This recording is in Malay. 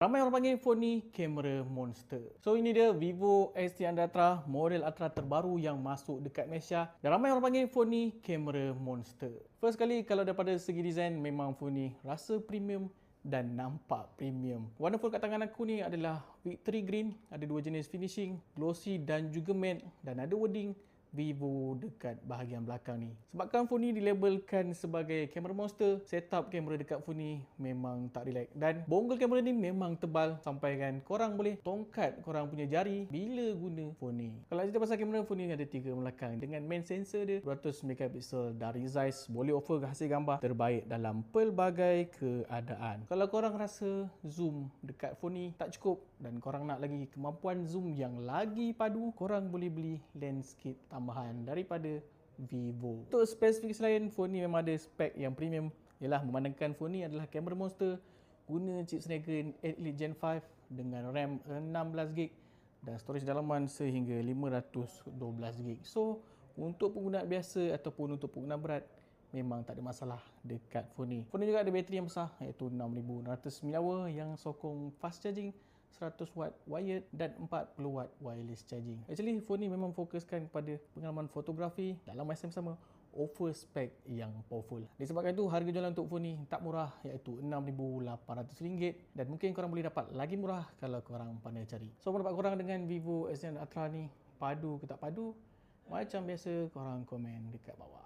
Ramai orang panggil phone ni kamera monster. So ini dia Vivo S9 Ultra, model Ultra terbaru yang masuk dekat Malaysia. Dan ramai orang panggil phone ni kamera monster. First kali kalau daripada segi design memang phone ni rasa premium dan nampak premium. Warna phone kat tangan aku ni adalah Victory Green. Ada dua jenis finishing, glossy dan juga matte, dan ada wording Vivo dekat bahagian belakang ni. Sebabkan phone ni dilabelkan sebagai kamera monster, setup kamera dekat phone ni memang tak relax. Dan bonggol kamera ni memang tebal sampai kan korang boleh tongkat korang punya jari bila guna phone ni. Kalau cerita pasal kamera, phone ni ada 3 belakang dengan main sensor dia 200 megapiksel dari Zeiss, boleh offer hasil gambar terbaik dalam pelbagai keadaan. Kalau korang rasa zoom dekat phone ni tak cukup dan korang nak lagi kemampuan zoom yang lagi padu, korang boleh beli lens kit tambahan daripada Vivo. Untuk spesifikasi lain, phone ni memang ada spek yang premium. Ialah memandangkan phone ni adalah kamera monster, guna chip Snapdragon 8 Elite Gen 5 dengan RAM 16GB dan storage dalaman sehingga 512GB. So, untuk pengguna biasa ataupun untuk pengguna berat, memang tak ada masalah dekat phone ni. Phone ni juga ada bateri yang besar iaitu 6600 mAh yang sokong fast charging, 100W wired dan 40W wireless charging. Actually, phone ni memang fokuskan kepada pengalaman fotografi dalam masa yang sama, offer spek yang powerful. Disebabkan itu, harga jualan untuk phone ni tak murah iaitu RM6,800 dan mungkin korang boleh dapat lagi murah kalau korang pandai cari. So, pendapat korang dengan Vivo S9 Ultra ni, padu ke tak padu? Macam biasa, korang komen dekat bawah.